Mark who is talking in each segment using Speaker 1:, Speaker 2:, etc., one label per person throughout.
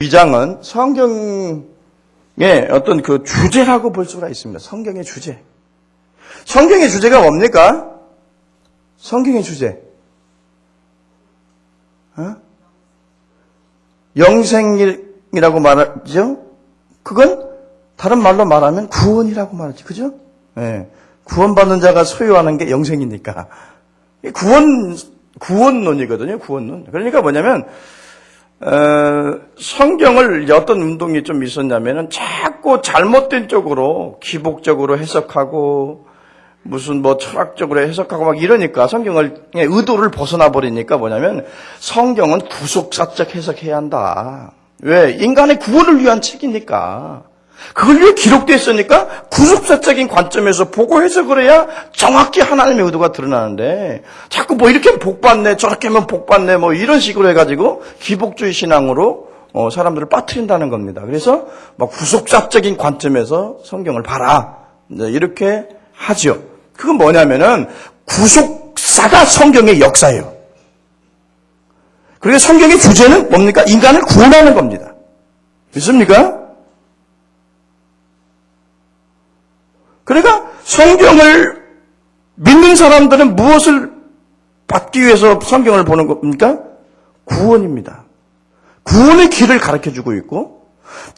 Speaker 1: 2장은 성경의 어떤 그 주제라고 볼 수가 있습니다. 성경의 주제. 성경의 주제가 뭡니까? 성경의 주제. 영생이라고 말하죠? 그건 다른 말로 말하면 구원이라고 말하죠. 그죠? 네. 구원받는 자가 소유하는 게 영생이니까. 구원론이거든요. 구원론. 그러니까 뭐냐면 성경을 어떤 운동이 좀 있었냐면은 자꾸 잘못된 쪽으로 기복적으로 해석하고 무슨 뭐 철학적으로 해석하고 막 이러니까 성경을 의도를 벗어나 버리니까 뭐냐면 성경은 구속사적 해석해야 한다. 왜? 인간의 구원을 위한 책이니까. 그걸 위해 기록됐으니까 구속사적인 관점에서 보고 해석을 해야 정확히 하나님의 의도가 드러나는데 자꾸 뭐 이렇게 하면 복받네 저렇게 하면 복받네 뭐 이런 식으로 해가지고 기복주의 신앙으로 사람들을 빠뜨린다는 겁니다. 그래서 뭐 구속사적인 관점에서 성경을 봐라 이렇게 하죠. 그건 뭐냐면은 구속사가 성경의 역사예요. 그리고 성경의 주제는 뭡니까? 인간을 구원하는 겁니다. 믿습니까? 그러니까 성경을 믿는 사람들은 무엇을 받기 위해서 성경을 보는 겁니까? 구원입니다. 구원의 길을 가르쳐주고 있고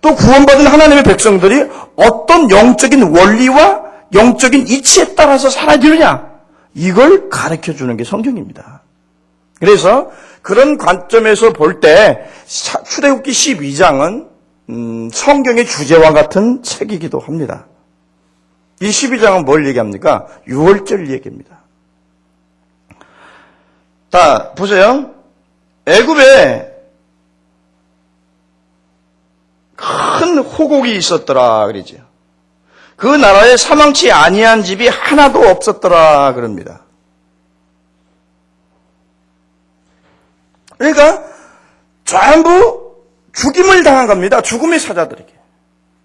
Speaker 1: 또 구원받은 하나님의 백성들이 어떤 영적인 원리와 영적인 이치에 따라서 살아야 되느냐 이걸 가르쳐주는 게 성경입니다. 그래서 그런 관점에서 볼 때 출애굽기 12장은 성경의 주제와 같은 책이기도 합니다. 이 12장은 뭘 얘기합니까? 유월절 얘기입니다. 자, 보세요. 애굽에 큰 호곡이 있었더라 그러죠. 그 나라에 사망치 아니한 집이 하나도 없었더라 그럽니다. 그러니까 전부 죽임을 당한 겁니다. 죽음의 사자들에게.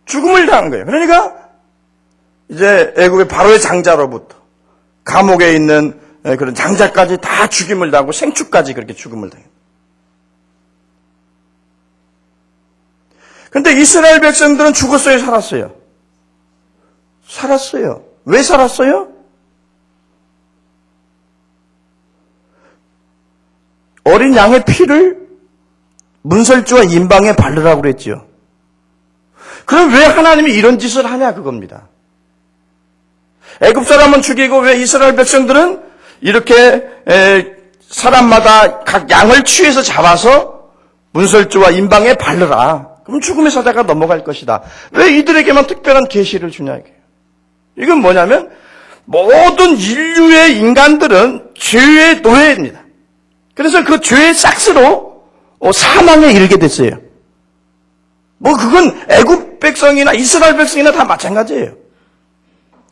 Speaker 1: 죽음을 당한 거예요. 그러니까 이제 애굽의 바로의 장자로부터 감옥에 있는 그런 장자까지 다 죽임을 당하고 생축까지 그렇게 죽임을 당해요. 그런데 이스라엘 백성들은 죽었어요, 살았어요? 살았어요. 왜 살았어요? 어린 양의 피를 문설주와 인방에 바르라고 그랬지요. 그럼 왜 하나님이 이런 짓을 하냐 그겁니다. 애굽 사람은 죽이고 왜 이스라엘 백성들은 이렇게 사람마다 각 양을 취해서 잡아서 문설주와 인방에 바르라. 그럼 죽음의 사자가 넘어갈 것이다. 왜 이들에게만 특별한 계시를 주냐 이게요. 이건 뭐냐면 모든 인류의 인간들은 죄의 노예입니다. 그래서 그 죄의 싹스로 사망에 이르게 됐어요. 뭐 그건 애굽 백성이나 이스라엘 백성이나 다 마찬가지예요.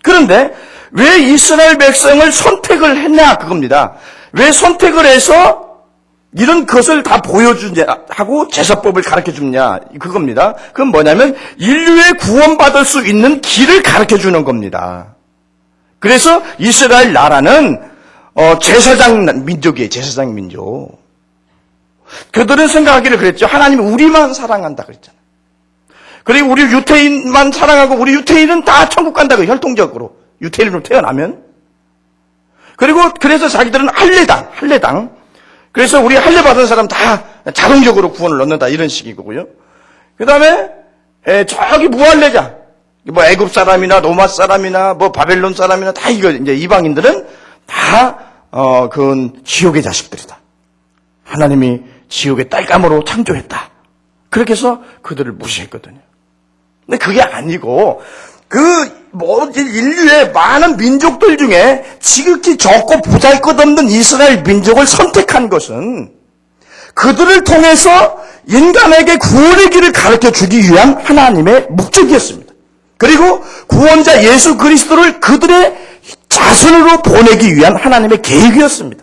Speaker 1: 그런데 왜 이스라엘 백성을 선택을 했냐 그겁니다. 왜 선택을 해서 이런 것을 다 보여주냐 하고 제사법을 가르쳐주냐 그겁니다. 그건 뭐냐면 인류의 구원받을 수 있는 길을 가르쳐주는 겁니다. 그래서 이스라엘 나라는 제사장 민족이에요. 제사장 민족. 그들은 생각하기를 그랬죠. 하나님이 우리만 사랑한다 그랬잖아요. 그리고 우리 유태인만 사랑하고 우리 유태인은 다 천국 간다고 혈통적으로 유태인으로 태어나면. 그리고 그래서 자기들은 할례당. 그래서 우리 할례 받은 사람 다 자동적으로 구원을 얻는다 이런 식이고요. 그 다음에 저기 무할례자 뭐 애굽 사람이나 로마 사람이나 뭐 바벨론 사람이나 다 이거 이제 이방인들은 다 그건 지옥의 자식들이다. 하나님이 지옥의 딸감으로 창조했다. 그렇게 해서 그들을 무시했거든요. 근데 그게 아니고 모든 인류의 많은 민족들 중에 지극히 적고 보잘것없는 이스라엘 민족을 선택한 것은 그들을 통해서 인간에게 구원의 길을 가르쳐 주기 위한 하나님의 목적이었습니다. 그리고 구원자 예수 그리스도를 그들의 자손으로 보내기 위한 하나님의 계획이었습니다.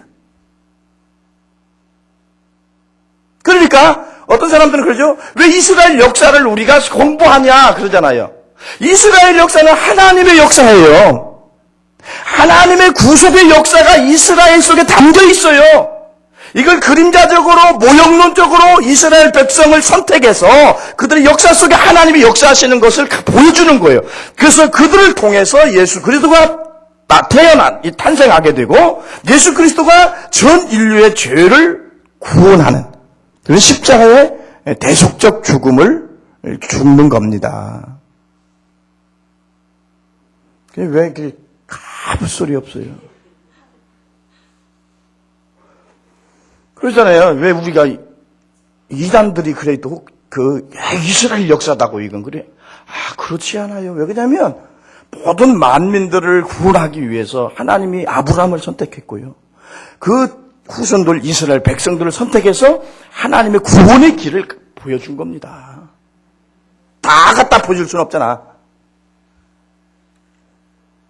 Speaker 1: 그러니까 어떤 사람들은 그러죠. 왜 이스라엘 역사를 우리가 공부하냐 그러잖아요. 이스라엘 역사는 하나님의 역사예요. 하나님의 구속의 역사가 이스라엘 속에 담겨 있어요. 이걸 그림자적으로 모형론적으로 이스라엘 백성을 선택해서 그들의 역사 속에 하나님이 역사하시는 것을 보여주는 거예요. 그래서 그들을 통해서 예수 그리스도가 탄생하게 되고 예수 그리스도가 전 인류의 죄를 구원하는 그런 십자가의 대속적 죽음을 죽는 겁니다. 왜 이렇게 아무 소리 없어요? 그러잖아요. 왜 우리가 이단들이 그래 또 이스라엘 역사다고 이건 그래? 그렇지 않아요. 왜 그러냐면 모든 만민들을 구원하기 위해서 하나님이 아브라함을 선택했고요. 그 후손들 이스라엘 백성들을 선택해서 하나님의 구원의 길을 보여준 겁니다. 다 갖다 보여줄 수는 없잖아.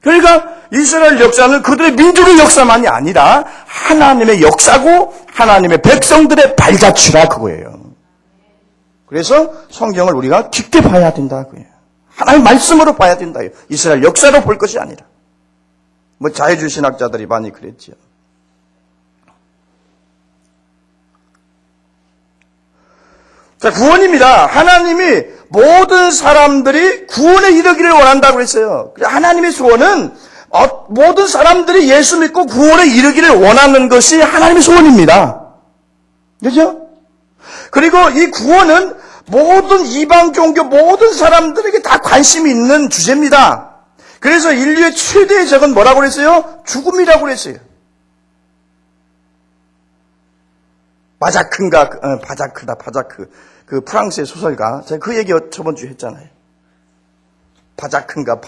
Speaker 1: 그러니까 이스라엘 역사는 그들의 민족의 역사만이 아니라 하나님의 역사고 하나님의 백성들의 발자취라 그거예요. 그래서 성경을 우리가 깊게 봐야 된다 그거예요. 하나님의 말씀으로 봐야 된다. 이스라엘 역사로 볼 것이 아니라. 자유주의 신학자들이 많이 그랬죠. 자, 구원입니다. 하나님이 모든 사람들이 구원에 이르기를 원한다고 했어요. 하나님의 소원은 모든 사람들이 예수 믿고 구원에 이르기를 원하는 것이 하나님의 소원입니다. 그렇죠? 그리고 이 구원은 모든 이방 종교 모든 사람들에게 다 관심이 있는 주제입니다. 그래서 인류의 최대의 적은 뭐라고 그랬어요? 죽음이라고 그랬어요. 바자크. 그 프랑스의 소설가, 제가 그 얘기 저번 주에 했잖아요. 바자크인가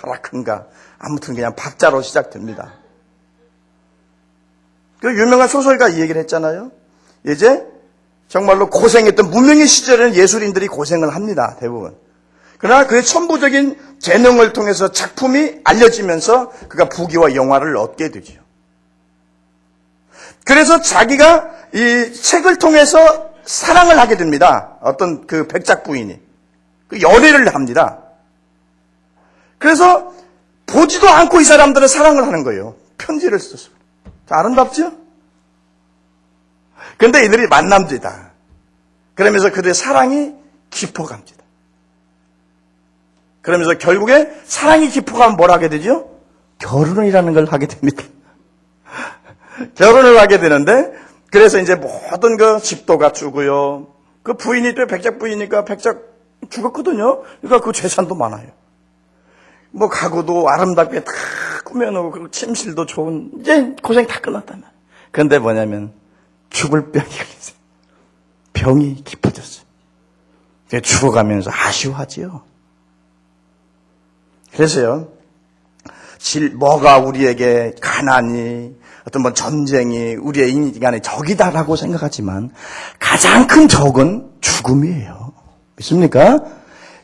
Speaker 1: 아무튼 그냥 박자로 시작됩니다. 그 유명한 소설가 이 얘기를 했잖아요. 이제 정말로 고생했던 무명의 시절에는 예술인들이 고생을 합니다. 대부분. 그러나 그의 천부적인 재능을 통해서 작품이 알려지면서 그가 부귀와 영화를 얻게 되죠. 그래서 자기가 이 책을 통해서 사랑을 하게 됩니다. 어떤 그 백작 부인이. 그 연애를 합니다. 그래서 보지도 않고 이 사람들은 사랑을 하는 거예요. 편지를 써서. 아름답죠? 근데 이들이 만남지다. 그러면서 그들의 사랑이 깊어갑니다. 그러면서 결국에 사랑이 깊어가면 뭘 하게 되죠? 결혼이라는 걸 하게 됩니다. 결혼을 하게 되는데 그래서 이제 모든 그 집도 갖추고요. 그 부인이 또 백작 부인이니까 백작 죽었거든요. 그러니까 그 재산도 많아요. 가구도 아름답게 다 꾸며놓고 그리고 침실도 좋은 이제 고생 다 끝났단 말이에요. 그런데 뭐냐면 죽을 병이 걸렸어요. 병이 깊어졌어요. 죽어가면서 아쉬워하지요. 그래서요. 뭐가 우리에게 가난이 어떤 전쟁이 우리의 인간의 적이다라고 생각하지만 가장 큰 적은 죽음이에요. 믿습니까?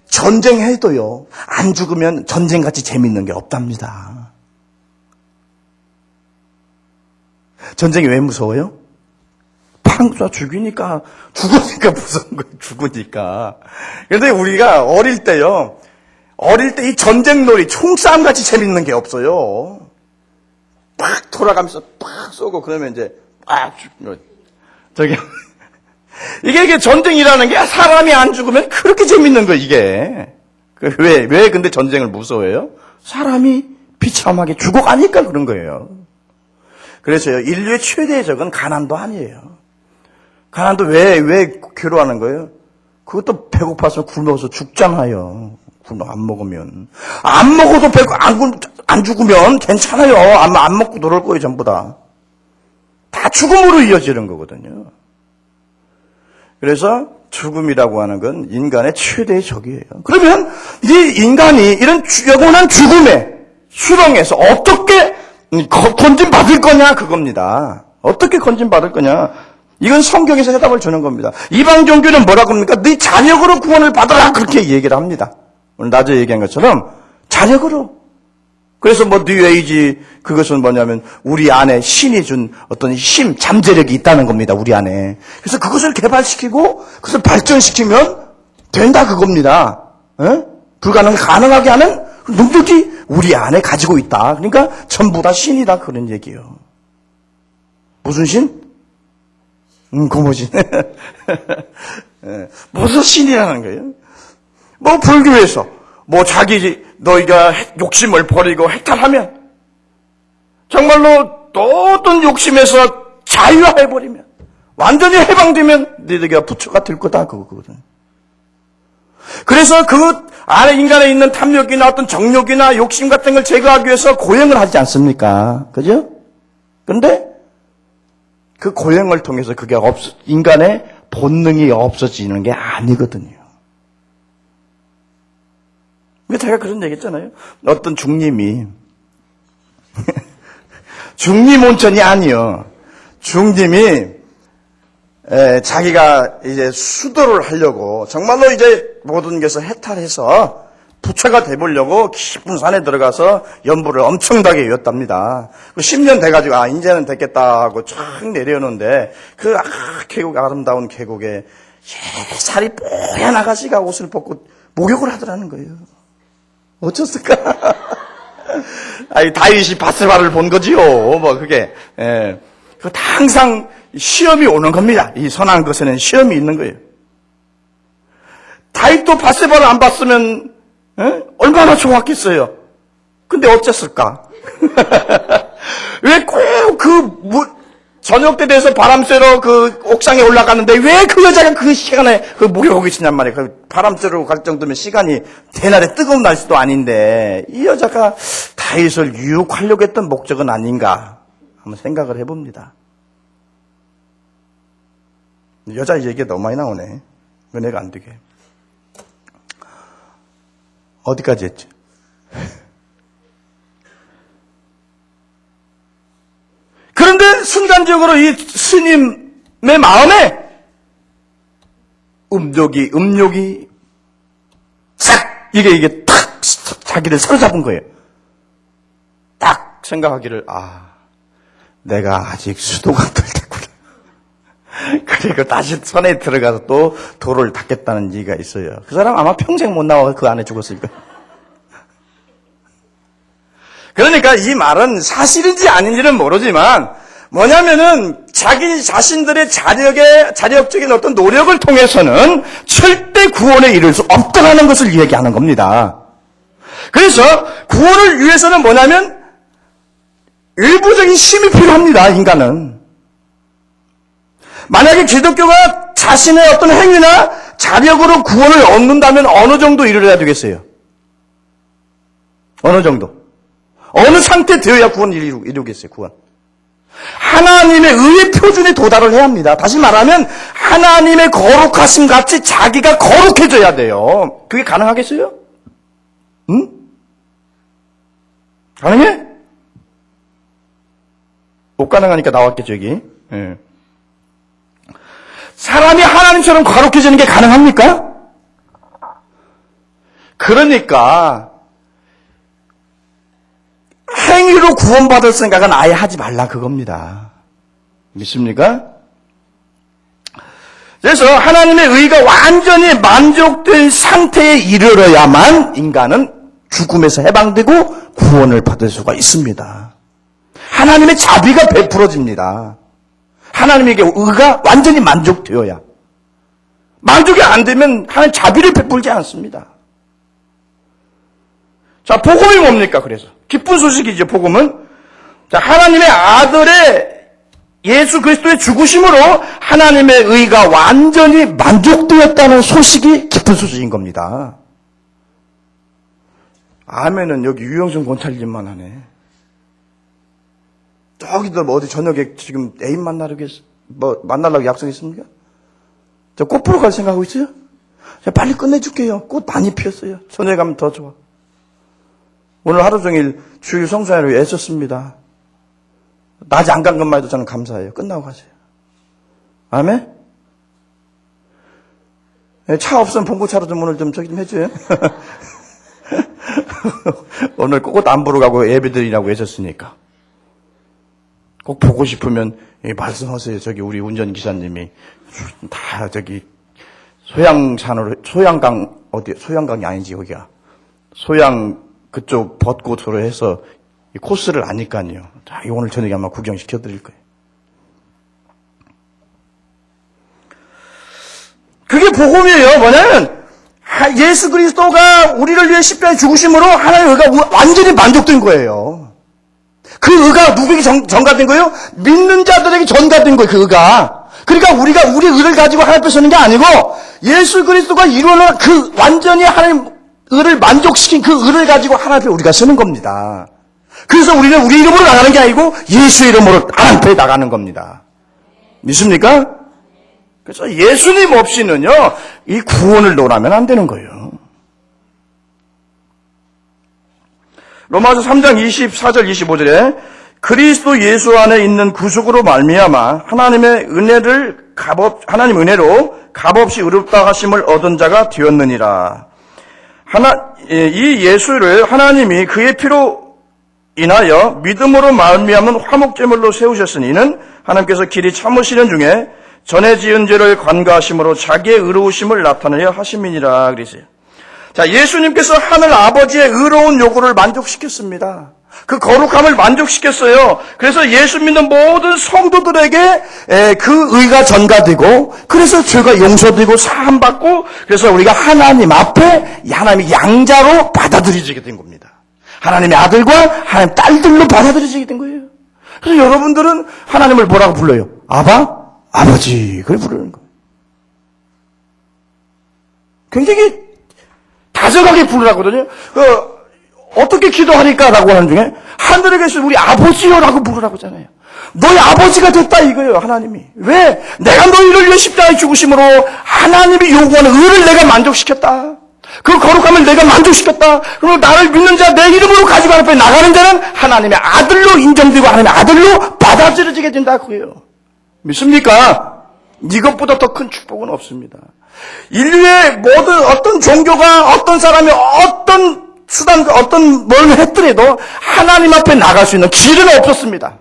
Speaker 1: 전쟁해도요. 안 죽으면 전쟁같이 재밌는 게 없답니다. 전쟁이 왜 무서워요? 팡 쏴 죽으니까 무서운 거예요. 죽으니까. 그런데 우리가 어릴 때 이 전쟁놀이 총싸움 같이 재밌는 게 없어요. 팍 돌아가면서 팍 쏘고 그러면 이제 이게 전쟁이라는 게 사람이 안 죽으면 그렇게 재밌는 거 이게. 왜 근데 전쟁을 무서워해요? 사람이 비참하게 죽어가니까 그런 거예요. 그래서요 인류의 최대의 적은 가난도 아니에요. 가난도 왜 괴로워하는 거예요? 그것도 배고파서 굶어서 죽잖아요. 안 먹으면. 안 먹어도 안 죽으면 괜찮아요. 안 먹고 놀을 거예요, 전부 다. 다 죽음으로 이어지는 거거든요. 그래서 죽음이라고 하는 건 인간의 최대의 적이에요. 그러면 이 인간이 이런 영원한 죽음의 수렁에서 어떻게 건진받을 거냐, 그겁니다. 어떻게 건진받을 거냐. 이건 성경에서 해답을 주는 겁니다. 이방 종교는 뭐라고 합니까? 네 자력으로 구원을 받아라, 그렇게 얘기를 합니다. 오늘 낮에 얘기한 것처럼 자력으로. 그래서 뉴에이지 그것은 뭐냐면 우리 안에 신이 준 어떤 잠재력이 있다는 겁니다. 우리 안에. 그래서 그것을 개발시키고 그것을 발전시키면 된다 그겁니다. 불가능을 가능하게 하는 능력이 우리 안에 가지고 있다. 그러니까 전부 다 신이다 그런 얘기예요. 무슨 신? 고무신. 무슨 신이라는 거예요? 뭐 불교에서 뭐 너희가 욕심을 버리고 해탈하면 정말로 또 어떤 욕심에서 자유해버리면 완전히 해방되면 너희가 부처가 될 거다 그거거든. 그래서 그 안에 인간에 있는 탐욕이나 어떤 정욕이나 욕심 같은 걸 제거하기 위해서 고행을 하지 않습니까? 그죠? 근데 그 고행을 통해서 그게 인간의 본능이 없어지는 게 아니거든요. 제가 그런 얘기 했잖아요. 어떤 중님이 중님 온천이 아니요. 중님이 자기가 이제 수도를 하려고 정말로 이제 모든 것을 해탈해서 부처가 돼보려고 깊은 산에 들어가서 연불을 엄청나게 이었답니다. 10년 돼가지고 이제는 됐겠다 하고 쫙 내려오는데 그 계곡 아름다운 계곡에 살이 뽀얀 아가씨가 옷을 벗고 목욕을 하더라는 거예요. 어쩌을까? 다윗이 바세바를 본 거지요. 뭐 그게 그 항상 시험이 오는 겁니다. 이 선한 것에는 시험이 있는 거예요. 다윗도 바세바를 안 봤으면 얼마나 좋았겠어요. 근데 어쨌을까? 왜 꼭 저녁 때 돼서 바람 쐬러 그 옥상에 올라갔는데 왜 그 여자가 그 시간에 그 목욕하고 있었냔 말이에요. 그 바람 쐬러 갈 정도면 시간이 대낮에 뜨거운 날씨도 아닌데 이 여자가 다윗을 유혹하려고 했던 목적은 아닌가 한번 생각을 해봅니다. 여자 얘기가 너무 많이 나오네. 은혜가 안 되게. 어디까지 했지? 그런데 순간적으로 이 스님의 마음에 음욕이 싹 이게 탁 자기를 사로잡은 거예요. 딱 생각하기를 내가 아직 수도가 덜 됐구나. 그리고 다시 선에 들어가서 또 도를 닦겠다는 얘기가 있어요. 그 사람 아마 평생 못 나와 그 안에 죽었을 거예요. 그러니까 이 말은 사실인지 아닌지는 모르지만 뭐냐면은 자기 자신들의 자력적인 어떤 노력을 통해서는 절대 구원에 이를 수 없다는 것을 이야기하는 겁니다. 그래서 구원을 위해서는 뭐냐면 일부적인 힘이 필요합니다. 인간은. 만약에 기독교가 자신의 어떤 행위나 자력으로 구원을 얻는다면 어느 정도 이르러야 되겠어요? 어느 정도? 어느 상태 되어야 구원을 이루겠어요, 구원. 하나님의 의의 표준에 도달을 해야 합니다. 다시 말하면, 하나님의 거룩하심 같이 자기가 거룩해져야 돼요. 그게 가능하겠어요? 응? 가능해? 못 가능하니까 나왔겠죠, 여기. 예. 사람이 하나님처럼 거룩해지는 게 가능합니까? 그러니까, 행위로 구원받을 생각은 아예 하지 말라 그겁니다. 믿습니까? 그래서 하나님의 의가 완전히 만족된 상태에 이르러야만 인간은 죽음에서 해방되고 구원을 받을 수가 있습니다. 하나님의 자비가 베풀어집니다. 하나님에게 의가 완전히 만족되어야. 만족이 안 되면 하나님 자비를 베풀지 않습니다. 자, 복음이 뭡니까, 그래서? 기쁜 소식이죠, 복음은. 자, 하나님의 아들의 예수 그리스도의 죽으심으로 하나님의 의가 완전히 만족되었다는 소식이 기쁜 소식인 겁니다. 아멘은 여기 유영준 권찰님만 하네. 저기들 뭐 어디 저녁에 지금 애인 만나려고 약속했습니까? 저 꽃 보러 갈 생각하고 있어요? 자, 빨리 끝내줄게요. 꽃 많이 피었어요. 저녁에 가면 더 좋아. 오늘 하루 종일 주일 성수하느라고 애썼습니다. 낮에 안 간 것만 해도 저는 감사해요. 끝나고 가세요. 아멘? 차 없으면 봉고차로 좀 오늘 좀 저기 좀 해줘요. 오늘 꽃 안 보러 가고 예배 드리라고 애썼으니까. 꼭 보고 싶으면 말씀하세요. 저기 우리 운전기사님이 다 저기 소양강이 아니지 여기가. 그쪽 벚꽃으로 해서 코스를 아니까요. 자, 오늘 저녁에 아마 구경시켜드릴 거예요. 그게 복음이에요. 뭐냐면 예수 그리스도가 우리를 위해 십자가에 죽으심으로 하나님의 의가 완전히 만족된 거예요. 그 의가 누구에게 전가된 거예요? 믿는 자들에게 전가된 거예요. 그 의가. 그러니까 우리가 우리 의를 가지고 하나님 앞에 서는 게 아니고 예수 그리스도가 이루어놓은 그 완전히 하나님 의를 만족시킨 그 의를 가지고 하나님 앞에 우리가 서는 겁니다. 그래서 우리는 우리 이름으로 나가는 게 아니고 예수 이름으로 하나님 앞에 나가는 겁니다. 믿습니까? 그래서 예수님 없이는요, 이 구원을 논하면 안 되는 거예요. 로마서 3장 24절 25절에 그리스도 예수 안에 있는 구속으로 말미암아 하나님의 은혜로 값없이 의롭다 하심을 얻은 자가 되었느니라. 이 예수를 하나님이 그의 피로 인하여 믿음으로 말미암은 화목제물로 세우셨으니 이는 하나님께서 길이 참으시는 중에 전에 지은 죄를 관가하심으로 자기의 의로우심을 나타내려 하심이니라 그랬어요. 자, 예수님께서 하늘 아버지의 의로운 요구를 만족시켰습니다. 그 거룩함을 만족시켰어요. 그래서 예수 믿는 모든 성도들에게 그 의가 전가되고, 그래서 죄가 용서되고 사함받고, 그래서 우리가 하나님 앞에 하나님의 양자로 받아들여지게 된 겁니다. 하나님의 아들과 하나님 딸들로 받아들여지게 된 거예요. 그래서 여러분들은 하나님을 뭐라고 불러요? 아바? 아버지. 그래 부르는 거예요. 굉장히 다정하게 부르라거든요. 어떻게 기도하니까라고 하는 중에 하늘에 계신 우리 아버지요라고 부르라고 하잖아요. 너희 아버지가 됐다 이거예요. 하나님이. 왜? 내가 너희를 위해 십자가에 죽으심으로 하나님이 요구하는 의를 내가 만족시켰다. 그 거룩함을 내가 만족시켰다. 그리고 나를 믿는 자 내 이름으로 가지고 앞에 나가는 자는 하나님의 아들로 인정되고 하나님의 아들로 받아들여지게 된다 그거예요. 믿습니까? 이것보다 더 큰 축복은 없습니다. 인류의 모든 어떤 종교가 어떤 사람이 어떤 수단 어떤 뭘 했더라도 하나님 앞에 나갈 수 있는 길은 없었습니다.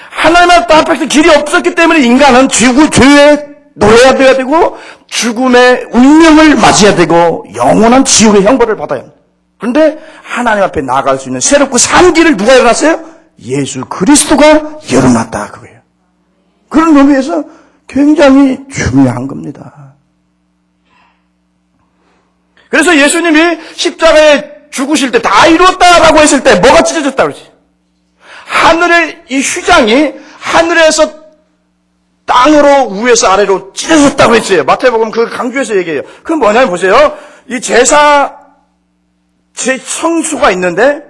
Speaker 1: 하나님 앞에서 길이 없었기 때문에 인간은 죄에 노래야 돼야 되고 죽음의 운명을 맞이해야 되고 영원한 지옥의 형벌을 받아야 합니다. 그런데 하나님 앞에 나갈 수 있는 새롭고 산 길을 누가 열어놨어요? 예수 그리스도가 열어놨다 그거예요. 그런 의미에서 굉장히 중요한 겁니다. 그래서 예수님이 십자가에 죽으실 때 다 이루었다라고 했을 때 뭐가 찢어졌다 그러지? 하늘의 이 휘장이 하늘에서 땅으로 위에서 아래로 찢어졌다고 했어요. 마태복음 그 강조해서 얘기해요. 그건 뭐냐면 보세요. 이 성수가 있는데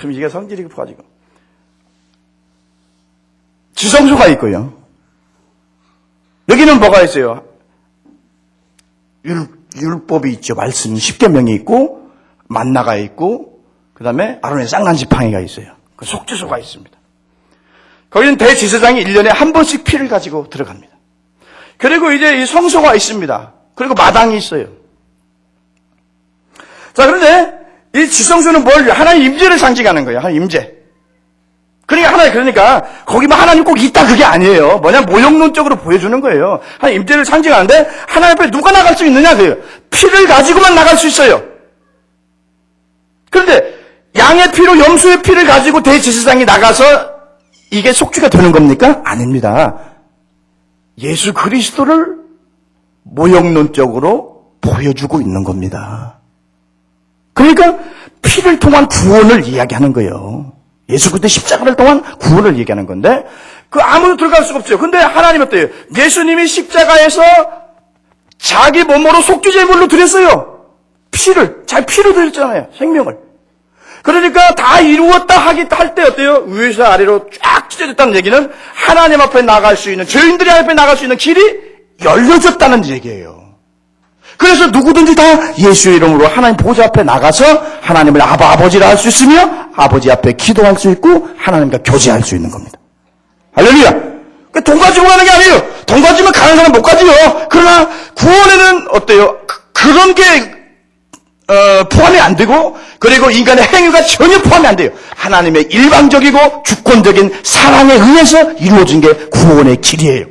Speaker 1: 참 이게 성질이 급해가지고 지성소가 있고요. 여기는 뭐가 있어요? 율법이 있죠. 말씀 10계명이 있고 만나가 있고 그 다음에 아론의 쌍난 지팡이가 있어요. 그 속죄소가 있습니다. 거기는 대제사장이 1년에 한 번씩 피를 가지고 들어갑니다. 그리고 이제 이 성소가 있습니다. 그리고 마당이 있어요. 자, 그런데 이 지성소는 뭘? 하나님 임재를 상징하는 거예요. 하나님 임재. 그러니까 거기만 하나님 꼭 있다 그게 아니에요. 뭐냐 모형론적으로 보여주는 거예요. 하나님 임재를 상징하는데 하나님 앞에 누가 나갈 수 있느냐 그래요. 피를 가지고만 나갈 수 있어요. 그런데 양의 피로 염소의 피를 가지고 대제사장이 나가서 이게 속죄가 되는 겁니까? 아닙니다. 예수 그리스도를 모형론적으로 보여주고 있는 겁니다. 그러니까 피를 통한 구원을 이야기하는 거예요. 예수 그리스도 십자가를 통한 구원을 얘기하는 건데 그 아무도 들어갈 수가 없죠. 근데 하나님 어때요? 예수님이 십자가에서 자기 몸으로 속죄제물로 드렸어요. 자기 피로 드렸잖아요. 생명을. 그러니까 다 이루었다 할 때 어때요? 위에서 아래로 쫙 찢어졌다는 얘기는 하나님 앞에 나갈 수 있는 죄인들이 앞에 나갈 수 있는 길이 열려졌다는 얘기예요. 그래서 누구든지 다 예수의 이름으로 하나님 보좌 앞에 나가서 하나님을 아버지라 할 수 있으며 아버지 앞에 기도할 수 있고 하나님과 교제할 수 있는 겁니다. 할렐루야. 돈 가지고 가는 게 아니에요. 돈 가지면 가는 사람 못 가지요. 그러나 구원에는 어때요? 그런 게 포함이 안 되고 그리고 인간의 행위가 전혀 포함이 안 돼요. 하나님의 일방적이고 주권적인 사랑에 의해서 이루어진 게 구원의 길이에요.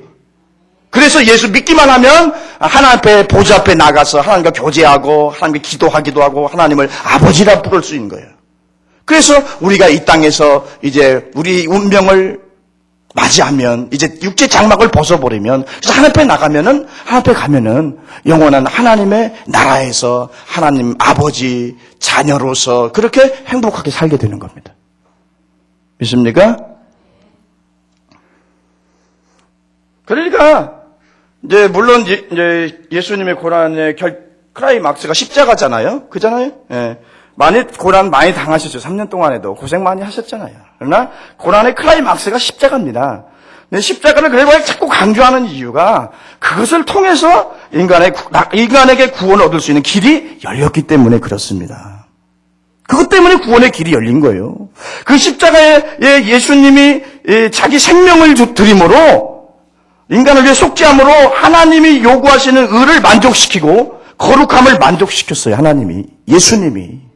Speaker 1: 그래서 예수 믿기만 하면 하나님 앞에 보좌 앞에 나가서 하나님과 교제하고 하나님께 기도하기도 하고 하나님을 아버지라 부를 수 있는 거예요. 그래서 우리가 이 땅에서 이제 우리 운명을 맞이하면 이제 육체 장막을 벗어버리면 그래서 하나님 앞에 가면은 영원한 하나님의 나라에서 하나님 아버지 자녀로서 그렇게 행복하게 살게 되는 겁니다. 믿습니까? 그러니까 이제 물론 이제 예수님의 고난의 클라이막스가 십자가잖아요. 그잖아요. 예. 고난 많이 당하셨죠. 3년 동안에도 고생 많이 하셨잖아요. 그러나 고난의 클라이막스가 십자가입니다. 근데 십자가를 그래서 자꾸 강조하는 이유가 그것을 통해서 인간에게 구원을 얻을 수 있는 길이 열렸기 때문에 그렇습니다. 그것 때문에 구원의 길이 열린 거예요. 그 십자가에 예수님이 자기 생명을 드림으로 인간을 위해 속죄함으로 하나님이 요구하시는 의를 만족시키고 거룩함을 만족시켰어요. 하나님이, 예수님이.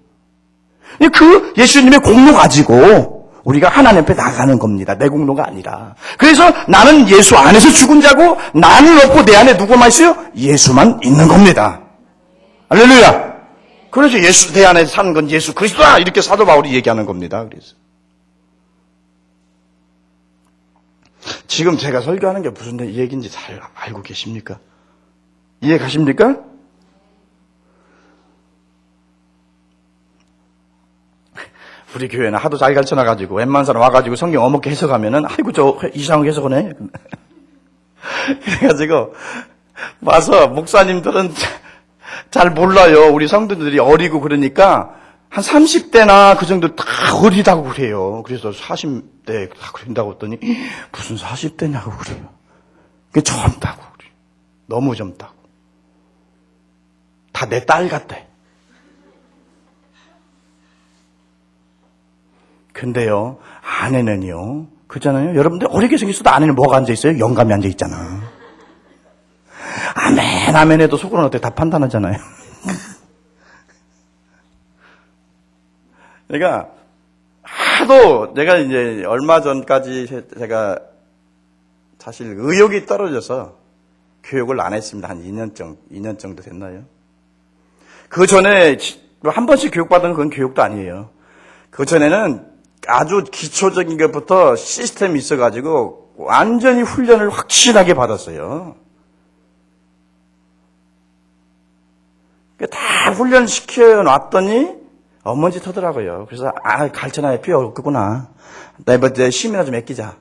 Speaker 1: 그 예수님의 공로 가지고 우리가 하나님 앞에 나가는 겁니다. 내 공로가 아니라. 그래서 나는 예수 안에서 죽은 자고 나는 없고 내 안에 누구만 있어요? 예수만 있는 겁니다. 할렐루야. 그래서 예수 내 안에 사는 건 예수 그리스도다 이렇게 사도 바울이 얘기하는 겁니다. 그래서 지금 제가 설교하는 게 무슨 얘기인지 잘 알고 계십니까? 이해 가십니까? 우리 교회는 하도 잘 가르쳐놔가지고 웬만한 사람 와가지고 성경 어떻게 해석하면은 아이고 저 이상하게 해석하네. 그래가지고 와서 목사님들은 잘 몰라요. 우리 성도들이 어리고 그러니까 한 30대나 그 정도 다 어리다고 그래요. 그래서 40대 다 그런다고 했더니 무슨 40대냐고 그래요. 그게 젊다고 그래요. 너무 젊다고. 다 내 딸 같대. 근데요, 아내는요, 그잖아요. 여러분들 어리게 생겼어도 아내는 뭐가 앉아있어요? 영감이 앉아있잖아. 아멘, 아멘 해도 속으로는 어떻게 다 판단하잖아요. 그러니까, 하도, 내가 이제 얼마 전까지 제가 사실 의욕이 떨어져서 교육을 안 했습니다. 한 2년 정도 됐나요? 그 전에 한 번씩 교육받은 건 교육도 아니에요. 그 전에는 아주 기초적인 것부터 시스템이 있어가지고 완전히 훈련을 확실하게 받았어요. 다 훈련시켜 놨더니 엎먼지 터더라고요. 그래서 가르쳐놔야 필요 없겠구나. 내 쉼이나 좀 아끼자.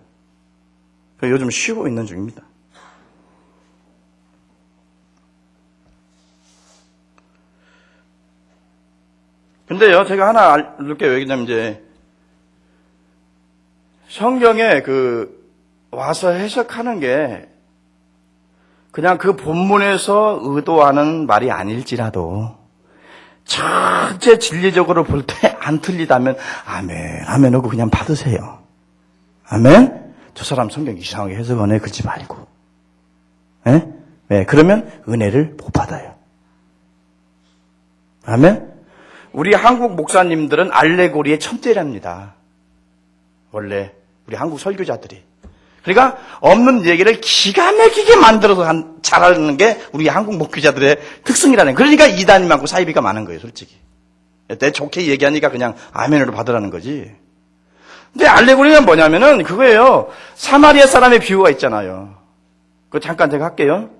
Speaker 1: 요즘 쉬고 있는 중입니다. 근데요, 제가 하나 알게 왜냐면 이제 성경에 와서 해석하는 게 그냥 그 본문에서 의도하는 말이 아닐지라도 전체 진리적으로 볼 때 안 틀리다면 아멘, 아멘 하고 그냥 받으세요. 아멘? 저 사람 성경 이상하게 해석하네 그러지 말고. 예? 네, 그러면 은혜를 못 받아요. 아멘? 우리 한국 목사님들은 알레고리의 천재랍니다. 원래 우리 한국 설교자들이. 그러니까 없는 얘기를 기가 막히게 만들어서 잘하는 게 우리 한국 목회자들의 특성이라는 거예요. 그러니까 이단이 많고 사이비가 많은 거예요, 솔직히. 내 좋게 얘기하니까 그냥 아멘으로 받으라는 거지. 근데 알레고리가 뭐냐면은 그거예요. 사마리아 사람의 비유가 있잖아요. 그거 잠깐 제가 할게요.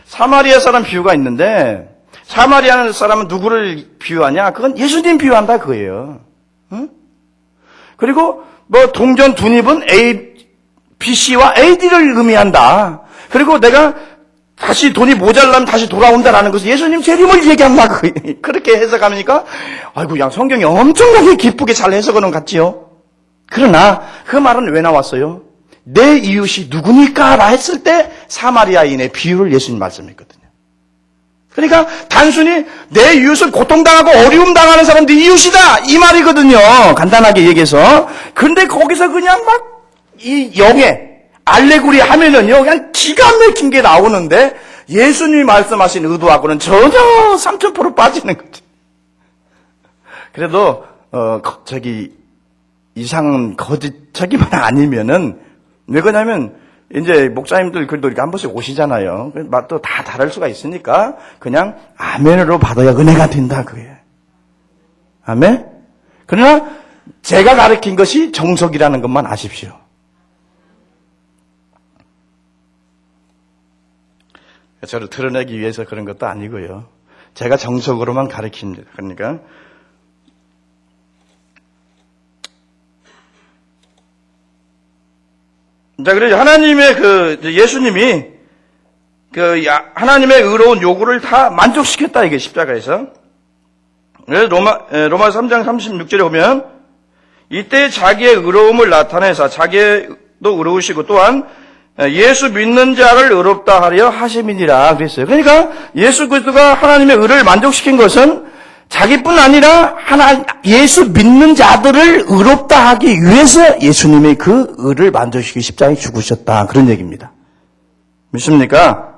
Speaker 1: 사마리아 사람 비유가 있는데 사마리아 사람은 누구를 비유하냐? 그건 예수님 비유한다 그거예요. 응? 그리고 동전 두 입은 BC와 AD를 의미한다. 그리고 내가 다시 돈이 모자라면 다시 돌아온다라는 것은 예수님 재림을 얘기한다. 그렇게 해석하니까 아이고 그냥 성경이 엄청나게 기쁘게 잘 해석하는 것 같지요. 그러나 그 말은 왜 나왔어요? 내 이웃이 누구니까? 라 했을 때 사마리아인의 비유를 예수님 말씀했거든요. 그러니까 단순히 내 이웃을 고통당하고 어려움 당하는 사람도 이웃이다 이 말이거든요. 간단하게 얘기해서. 근데 거기서 그냥 막 이 영에 알레고리 하면은요 그냥 기가 막힌 게 나오는데 예수님이 말씀하신 의도하고는 전혀 3000% 빠지는 거죠. 그래도 이상한 거짓적이만 아니면은 왜 그러냐면 이제 목사님들 그래도 이렇게 한 번씩 오시잖아요. 맛도 다 다를 수가 있으니까 그냥 아멘으로 받아야 은혜가 된다 그게. 아멘? 그러나 제가 가르친 것이 정석이라는 것만 아십시오. 저를 드러내기 위해서 그런 것도 아니고요. 제가 정석으로만 가르칩니다. 그러니까 자, 그래서 하나님의 예수님이 하나님의 의로운 요구를 다 만족시켰다, 이게 십자가에서. 그래서 로마서 3장 36절에 보면, 이때 자기의 의로움을 나타내사 자기도 의로우시고 또한 예수 믿는 자를 의롭다 하려 하심이니라 그랬어요. 그러니까 예수 그리스도가 하나님의 의를 만족시킨 것은 자기뿐 아니라 예수 믿는 자들을 의롭다 하기 위해서 예수님이 그 의를 만족시키기 십자가에 죽으셨다. 그런 얘기입니다. 믿습니까?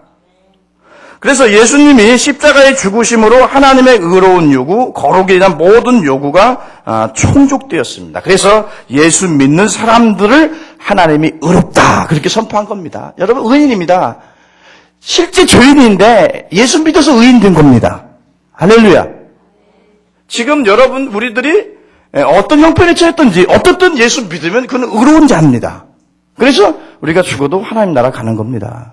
Speaker 1: 그래서 예수님이 십자가에 죽으심으로 하나님의 의로운 요구, 거룩에 대한 모든 요구가 충족되었습니다. 그래서 예수 믿는 사람들을 하나님이 의롭다 그렇게 선포한 겁니다. 여러분 의인입니다. 실제 죄인인데 예수 믿어서 의인 된 겁니다. 할렐루야. 지금 여러분 우리들이 어떤 형편에 처했든지 어떻든 예수 믿으면 그는 의로운 자입니다. 그래서 우리가 죽어도 하나님 나라 가는 겁니다.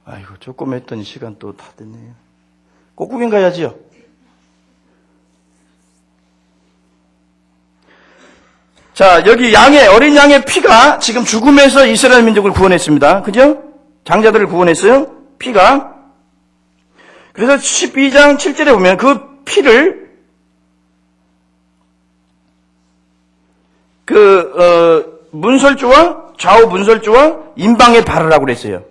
Speaker 1: 아이고, 조금 했더니 시간 또 다 됐네요. 꽃구경 가야지요. 자, 여기 어린 양의 피가 지금 죽음에서 이스라엘 민족을 구원했습니다. 그죠? 장자들을 구원했어요. 피가. 그래서 12장 7절에 보면 그 피를 문설주와 좌우 문설주와 임방에 바르라고 그랬어요.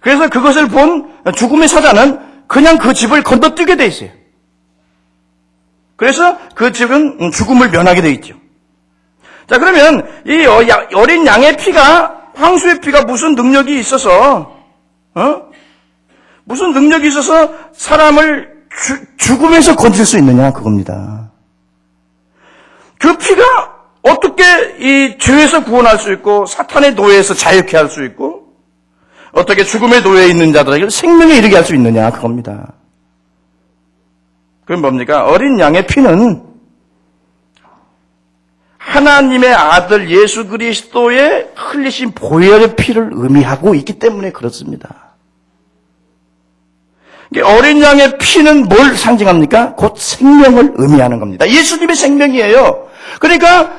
Speaker 1: 그래서 그것을 본 죽음의 사자는 그냥 그 집을 건너뛰게 돼 있어요. 그래서 그 집은 죽음을 면하게 돼 있죠. 자, 그러면 이 어린 양의 피가, 황소의 피가 무슨 능력이 있어서, 무슨 능력이 있어서 사람을 죽음에서 건질 수 있느냐, 그겁니다. 그 피가 어떻게 이 죄에서 구원할 수 있고, 사탄의 노예에서 자유케 할 수 있고, 어떻게 죽음의 노예에 있는 자들에게 생명에 이르게 할 수 있느냐, 그겁니다. 그럼 뭡니까? 어린 양의 피는 하나님의 아들 예수 그리스도의 흘리신 보혈의 피를 의미하고 있기 때문에 그렇습니다. 어린 양의 피는 뭘 상징합니까? 곧 생명을 의미하는 겁니다. 예수님의 생명이에요. 그러니까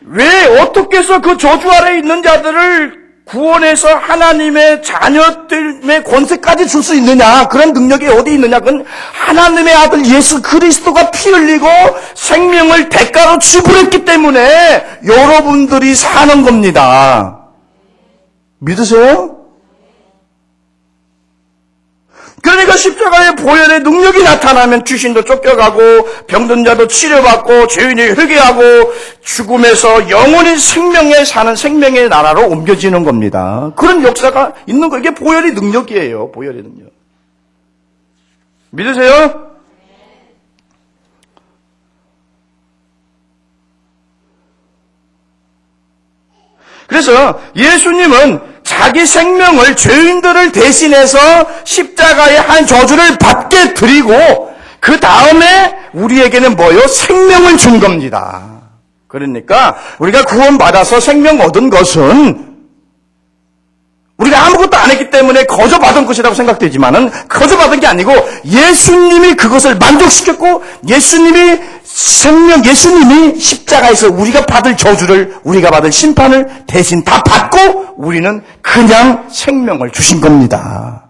Speaker 1: 왜 어떻게 해서 그 저주 아래에 있는 자들을 구원해서 하나님의 자녀들의 권세까지 줄 수 있느냐? 그런 능력이 어디 있느냐? 그건 하나님의 아들 예수 그리스도가 피 흘리고 생명을 대가로 지불했기 때문에 여러분들이 사는 겁니다. 믿으세요? 그러니까 십자가의 보혈의 능력이 나타나면 귀신도 쫓겨가고 병든 자도 치료받고 죄인이 회개하고 죽음에서 영원히 생명에 사는 생명의 나라로 옮겨지는 겁니다. 그런 역사가 있는 거. 이게 보혈의 능력이에요. 보혈의 능력. 믿으세요? 그래서 예수님은 자기 생명을 죄인들을 대신해서 십자가의 한 저주를 받게 드리고 그 다음에 우리에게는 뭐요? 생명을 준 겁니다. 그러니까 우리가 구원받아서 생명 얻은 것은 우리가 아무것도 안 했기 때문에 거저받은 것이라고 생각되지만은 거저받은 게 아니고 예수님이 그것을 만족시켰고 예수님이 십자가에서 우리가 받을 저주를, 우리가 받을 심판을 대신 다 받고 우리는 그냥 생명을 주신 겁니다.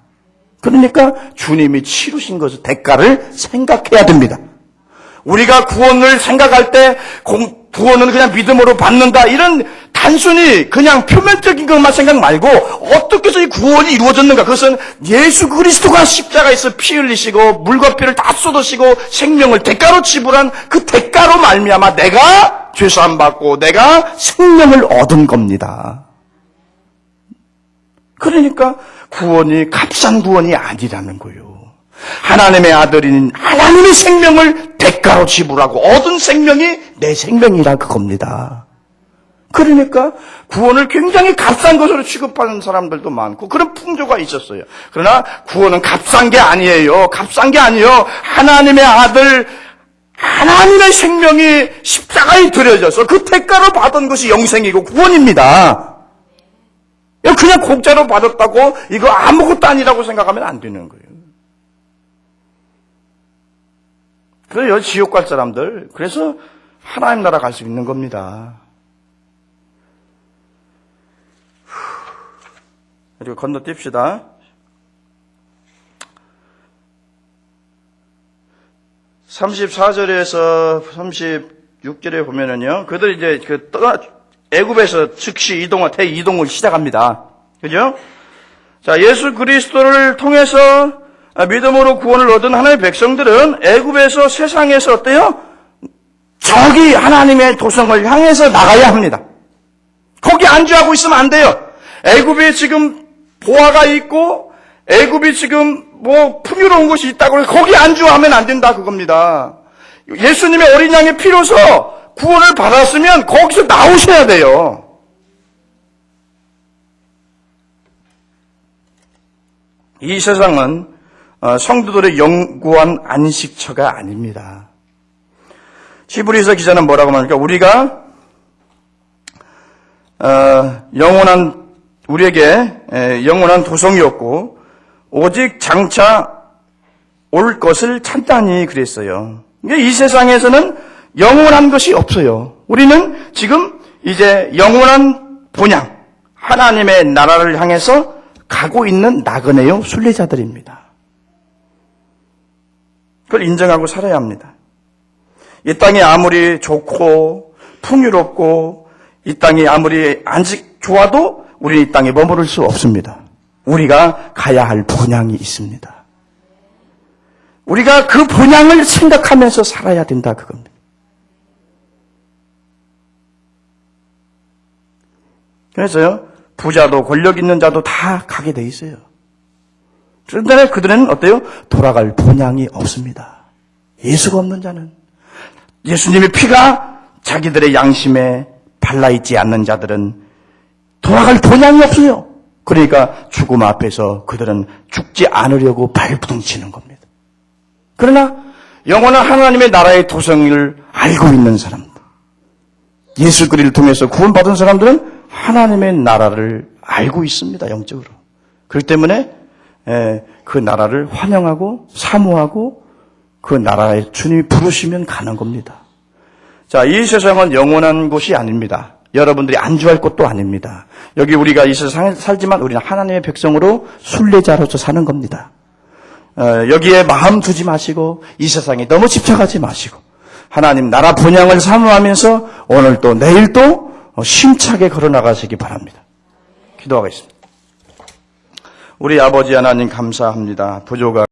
Speaker 1: 그러니까 주님이 치르신 것의 대가를 생각해야 됩니다. 우리가 구원을 생각할 때 구원은 그냥 믿음으로 받는다, 이런 단순히 그냥 표면적인 것만 생각 말고 어떻게 해서 이 구원이 이루어졌는가? 그것은 예수 그리스도가 십자가에서 피 흘리시고 물과 피를 다 쏟으시고 생명을 대가로 지불한 그 대가로 말미암아 내가 죄사함 받고 내가 생명을 얻은 겁니다. 그러니까 구원이 값싼 구원이 아니라는 거예요. 하나님의 아들인 하나님의 생명을 대가로 지불하고 얻은 생명이 내 생명이라 그겁니다. 그러니까 구원을 굉장히 값싼 것으로 취급하는 사람들도 많고 그런 풍조가 있었어요. 그러나 구원은 값싼 게 아니에요. 값싼 게 아니에요. 하나님의 아들 하나님의 생명이 십자가에 드려져서 그 대가로 받은 것이 영생이고 구원입니다. 그냥 공짜로 받았다고 이거 아무것도 아니라고 생각하면 안 되는 거예요. 그래요, 지옥 갈 사람들. 그래서 하나님 나라 갈 수 있는 겁니다. 그리고 건너뛰읍시다. 34절에서 36절에 보면은요, 그들이 이제 애굽에서 즉시 이동을 시작합니다. 그죠? 자, 예수 그리스도를 통해서 믿음으로 구원을 얻은 하나님의 백성들은 애굽에서 세상에서 어때요? 저기 하나님의 도성을 향해서 나가야 합니다. 거기 안주하고 있으면 안 돼요. 애굽에 지금 보화가 있고 애굽이 지금 뭐 풍요로운 곳이 있다고 해서 거기 안주하면 안 된다 그겁니다. 예수님의 어린 양의 피로서 구원을 받았으면 거기서 나오셔야 돼요. 이 세상은 성도들의 영구한 안식처가 아닙니다. 히브리서 기자는 뭐라고 말합니까? 우리가 우리에게 영원한 도성이 없고 오직 장차 올 것을 찾다니 그랬어요. 이 세상에서는 영원한 것이 없어요. 우리는 지금 이제 영원한 본향, 하나님의 나라를 향해서 가고 있는 나그네요 순례자들입니다. 그걸 인정하고 살아야 합니다. 이 땅이 아무리 좋고 풍요롭고 이 땅이 아무리 좋아도 우리는 이 땅에 머무를 수 없습니다. 우리가 가야 할 본향이 있습니다. 우리가 그 본향을 생각하면서 살아야 된다 그겁니다. 그래서요, 부자도 권력 있는 자도 다 가게 돼 있어요. 그런데 그들은 어때요? 돌아갈 본향이 없습니다. 예수가 없는 자는, 예수님의 피가 자기들의 양심에 발라있지 않는 자들은 돌아갈 본향이 없어요. 그러니까 죽음 앞에서 그들은 죽지 않으려고 발부둥치는 겁니다. 그러나 영원한 하나님의 나라의 도성을 알고 있는 사람들, 예수 그리스도를 통해서 구원받은 사람들은 하나님의 나라를 알고 있습니다. 영적으로. 그렇기 때문에 그 나라를 환영하고 사모하고 그 나라에 주님이 부르시면 가는 겁니다. 자, 이 세상은 영원한 곳이 아닙니다. 여러분들이 안주할 곳도 아닙니다. 여기 우리가 이 세상에 살지만 우리는 하나님의 백성으로 순례자로서 사는 겁니다. 여기에 마음 두지 마시고 이 세상에 너무 집착하지 마시고 하나님 나라 본향을 사모하면서 오늘도 내일도 힘차게 걸어나가시기 바랍니다. 기도하겠습니다. 우리 아버지 하나님 감사합니다. 부족한